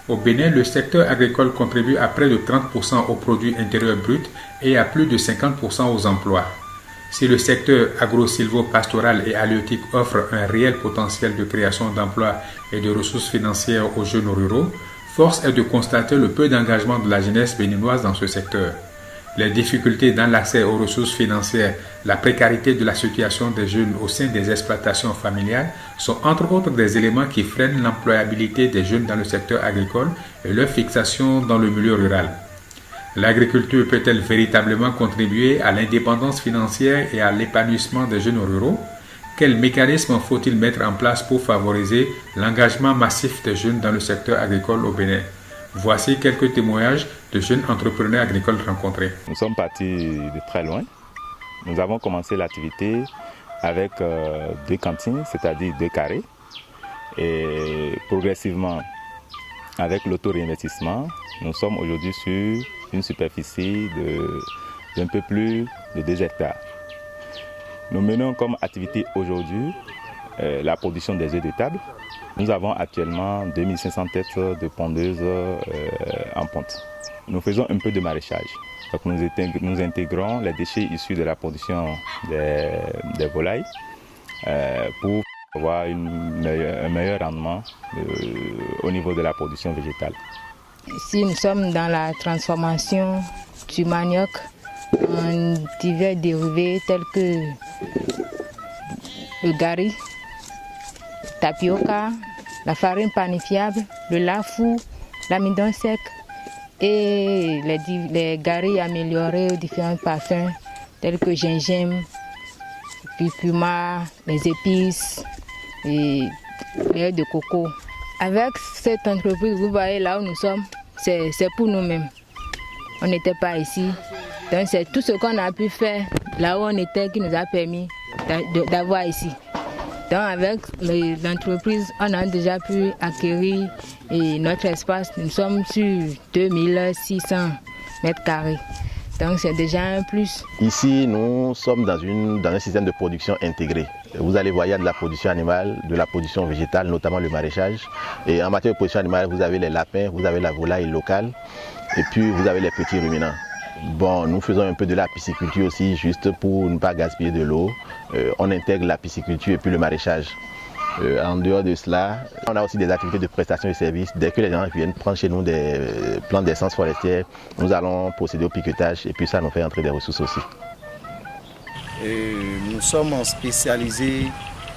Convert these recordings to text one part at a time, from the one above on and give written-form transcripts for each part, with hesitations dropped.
Au Bénin, le secteur agricole contribue à près de 30% au produit intérieur brut et à plus de 50% aux emplois. Si le secteur agro-silvo-pastoral et halieutique offre un réel potentiel de création d'emplois et de ressources financières aux jeunes ruraux, force est de constater le peu d'engagement de la jeunesse béninoise dans ce secteur. Les difficultés dans l'accès aux ressources financières, la précarité de la situation des jeunes au sein des exploitations familiales sont entre autres des éléments qui freinent l'employabilité des jeunes dans le secteur agricole et leur fixation dans le milieu rural. L'agriculture peut-elle véritablement contribuer à l'indépendance financière et à l'épanouissement des jeunes ruraux? Quels mécanismes faut-il mettre en place pour favoriser l'engagement massif des jeunes dans le secteur agricole au Bénin? Voici quelques témoignages de jeunes entrepreneurs agricoles rencontrés. Nous sommes partis de très loin. Nous avons commencé l'activité avec 2 cantines, c'est-à-dire 2 carrés. Et progressivement, avec l'auto-réinvestissement, nous sommes aujourd'hui sur une superficie d'un peu plus de 2 hectares. Nous menons comme activité aujourd'hui la production des œufs de table. Nous avons actuellement 2500 têtes de pondeuses en ponte. Nous faisons un peu de maraîchage. Donc nous intégrons les déchets issus de la production des volailles pour avoir un meilleur rendement au niveau de la production végétale. Ici, nous sommes dans la transformation du manioc en divers dérivés tels que le gari, tapioca, la farine panifiable, le lafou, l'amidon sec et les garis améliorés aux différents parfums tels que gingembre, curcuma, les épices et l'huile de coco. Avec cette entreprise, vous voyez là où nous sommes, c'est pour nous-mêmes. On n'était pas ici. Donc c'est tout ce qu'on a pu faire là où on était qui nous a permis d'avoir ici. Donc avec l'entreprise, on a déjà pu acquérir notre espace. Nous sommes sur 2600 mètres carrés. Donc c'est déjà un plus. Ici, nous sommes dans un système de production intégré. Vous allez voir, il y a de la production animale, de la production végétale, notamment le maraîchage. Et en matière de production animale, vous avez les lapins, vous avez la volaille locale, et puis vous avez les petits ruminants. Bon, nous faisons un peu de la pisciculture aussi, juste pour ne pas gaspiller de l'eau. On intègre la pisciculture et puis le maraîchage. En dehors de cela, on a aussi des activités de prestation de services. Dès que les gens viennent prendre chez nous des plantes d'essence forestière, nous allons procéder au piquetage et puis ça nous fait entrer des ressources aussi. Nous sommes spécialisés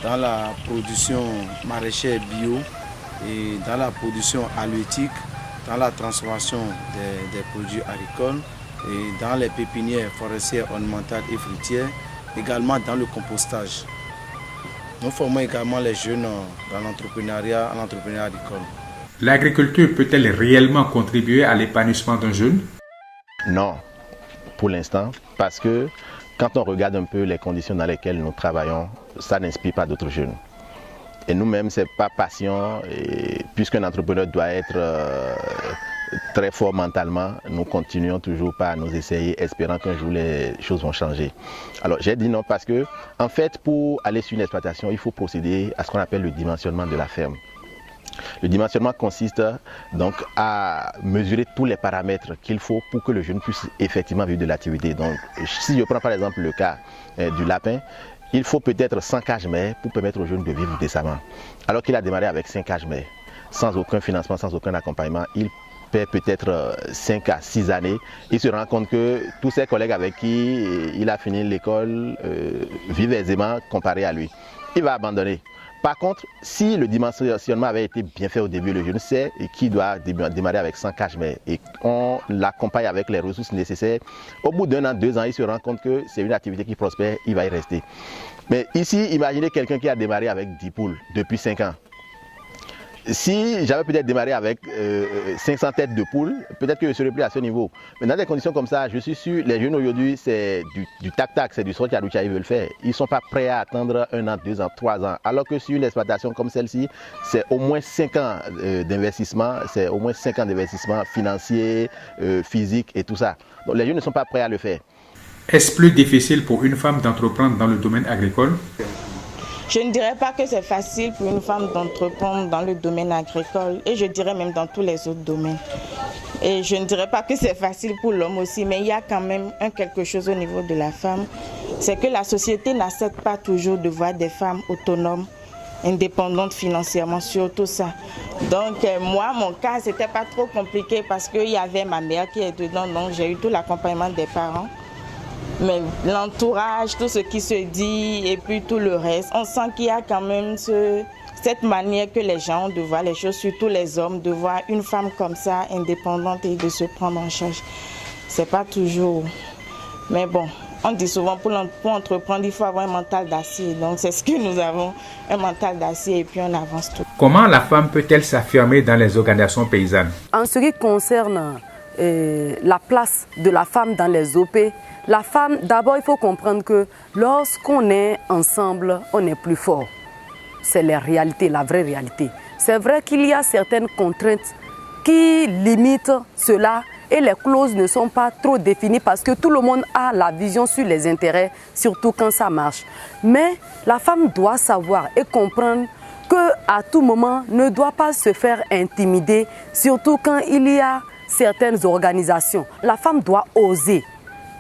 dans la production maraîchère bio et dans la production halieutique, dans la transformation des produits agricoles et dans les pépinières forestières ornementales et fruitières, également dans le compostage. Nous formons également les jeunes dans l'entrepreneuriat agricole. L'agriculture peut-elle réellement contribuer à l'épanouissement d'un jeune? Non, pour l'instant, parce que quand on regarde un peu les conditions dans lesquelles nous travaillons, ça n'inspire pas d'autres jeunes. Et nous-mêmes, ce n'est pas patient, puisqu'un entrepreneur doit être très fort mentalement, nous continuons toujours pas à nous essayer, espérant qu'un jour les choses vont changer. Alors j'ai dit non parce que, en fait, pour aller sur une exploitation, il faut procéder à ce qu'on appelle le dimensionnement de la ferme. Le dimensionnement consiste donc à mesurer tous les paramètres qu'il faut pour que le jeune puisse effectivement vivre de l'activité. Donc si je prends par exemple le cas du lapin, il faut peut-être 100 cages mères pour permettre au jeune de vivre décemment. Alors qu'il a démarré avec 5 cages mères, sans aucun financement, sans aucun accompagnement, il perd peut-être 5 à 6 années. Il se rend compte que tous ses collègues avec qui il a fini l'école vivent aisément comparé à lui. Il va abandonner. Par contre, si le dimensionnement avait été bien fait au début, le jeune sait qu'il doit démarrer avec 100 cages mères et on l'accompagne avec les ressources nécessaires. Au bout d'1 an, 2 ans, il se rend compte que c'est une activité qui prospère, il va y rester. Mais ici, imaginez quelqu'un qui a démarré avec 10 poules depuis 5 ans. Si j'avais peut-être démarré avec 500 têtes de poules, peut-être que je serais plus à ce niveau. Mais dans des conditions comme ça, je suis sûr, les jeunes aujourd'hui, c'est du tac-tac, c'est du sorti-à-doucha, ils veulent faire. Ils ne sont pas prêts à attendre 1 an, 2 ans, 3 ans. Alors que sur une exploitation comme celle-ci, c'est au moins 5 ans d'investissement, c'est au moins 5 ans d'investissement financier, physique et tout ça. Donc les jeunes ne sont pas prêts à le faire. Est-ce plus difficile pour une femme d'entreprendre dans le domaine agricole? Je ne dirais pas que c'est facile pour une femme d'entreprendre dans le domaine agricole et je dirais même dans tous les autres domaines. Et je ne dirais pas que c'est facile pour l'homme aussi, mais il y a quand même quelque chose au niveau de la femme. C'est que la société n'accepte pas toujours de voir des femmes autonomes, indépendantes financièrement, surtout ça. Donc moi, mon cas, c'était pas trop compliqué parce qu'il y avait ma mère qui est dedans, donc j'ai eu tout l'accompagnement des parents. Mais l'entourage, tout ce qui se dit et puis tout le reste, on sent qu'il y a quand même cette manière que les gens ont de voir les choses, surtout les hommes, de voir une femme comme ça, indépendante et de se prendre en charge. C'est pas toujours... Mais bon, on dit souvent pour entreprendre, il faut avoir un mental d'acier. Donc c'est ce que nous avons, un mental d'acier et puis on avance tout. Comment la femme peut-elle s'affirmer dans les organisations paysannes? En ce qui concerne la place de la femme dans les OP, la femme, d'abord il faut comprendre que lorsqu'on est ensemble, on est plus fort. C'est la réalité, la vraie réalité. C'est vrai qu'il y a certaines contraintes qui limitent cela et les clauses ne sont pas trop définies parce que tout le monde a la vision sur les intérêts, surtout quand ça marche. Mais la femme doit savoir et comprendre qu'à tout moment ne doit pas se faire intimider, surtout quand il y a certaines organisations. La femme doit oser.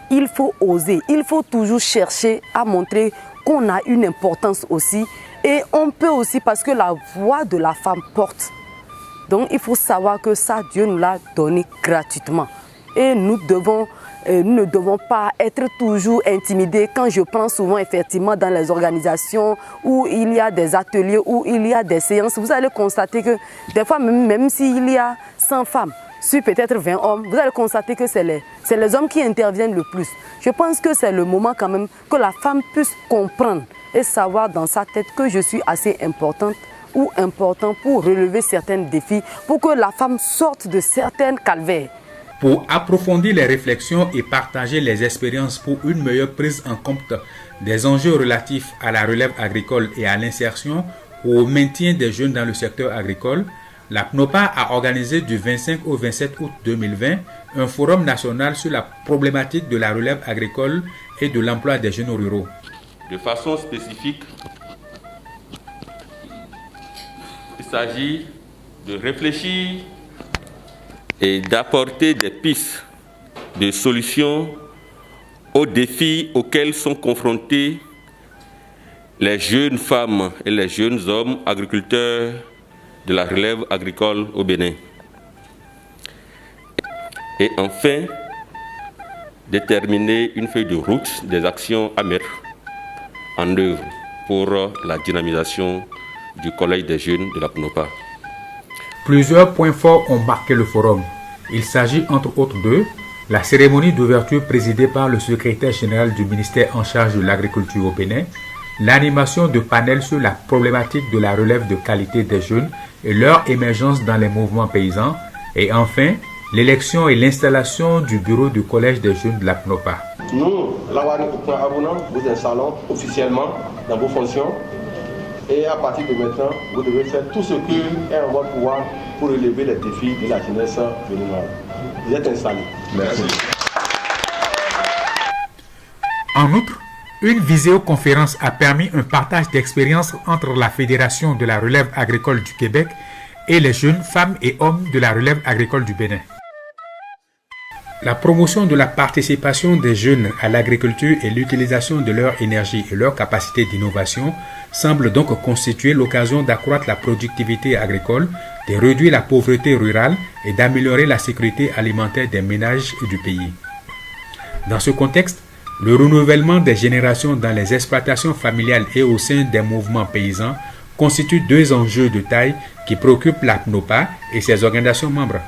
Il faut oser. Il faut toujours chercher à montrer qu'on a une importance aussi. Et on peut aussi parce que la voix de la femme porte. Donc il faut savoir que ça, Dieu nous l'a donné gratuitement. Et nous ne devons pas être toujours intimidés. Quand je prends souvent effectivement dans les organisations où il y a des ateliers, où il y a des séances, vous allez constater que des fois, même s'il y a 100 femmes, sur peut-être 20 hommes, vous allez constater que c'est les hommes qui interviennent le plus. Je pense que c'est le moment quand même que la femme puisse comprendre et savoir dans sa tête que je suis assez importante ou important pour relever certains défis, pour que la femme sorte de certaines calvaires. Pour approfondir les réflexions et partager les expériences pour une meilleure prise en compte des enjeux relatifs à la relève agricole et à l'insertion ou au maintien des jeunes dans le secteur agricole, la PNOPA a organisé du 25 au 27 août 2020 un forum national sur la problématique de la relève agricole et de l'emploi des jeunes ruraux. De façon spécifique, il s'agit de réfléchir et d'apporter des pistes de solutions aux défis auxquels sont confrontés les jeunes femmes et les jeunes hommes agriculteurs de la relève agricole au Bénin. Et enfin, déterminer une feuille de route des actions à mettre en œuvre pour la dynamisation du Collège des jeunes de la PNOPA. Plusieurs points forts ont marqué le forum. Il s'agit entre autres de la cérémonie d'ouverture présidée par le secrétaire général du ministère en charge de l'agriculture au Bénin, l'animation de panels sur la problématique de la relève de qualité des jeunes et leur émergence dans les mouvements paysans, et enfin, l'élection et l'installation du bureau du Collège des jeunes de la PNOPA. Nous, Lawani Oukouin Abouna, vous installons officiellement dans vos fonctions et à partir de maintenant, vous devez faire tout ce qui est en votre pouvoir pour relever les défis de la jeunesse béninoise. Vous êtes installés. Merci. En outre, une visioconférence a permis un partage d'expériences entre la Fédération de la relève agricole du Québec et les jeunes femmes et hommes de la relève agricole du Bénin. La promotion de la participation des jeunes à l'agriculture et l'utilisation de leur énergie et leur capacité d'innovation semble donc constituer l'occasion d'accroître la productivité agricole, de réduire la pauvreté rurale et d'améliorer la sécurité alimentaire des ménages et du pays. Dans ce contexte, le renouvellement des générations dans les exploitations familiales et au sein des mouvements paysans constituent deux enjeux de taille qui préoccupent la PNOPA et ses organisations membres.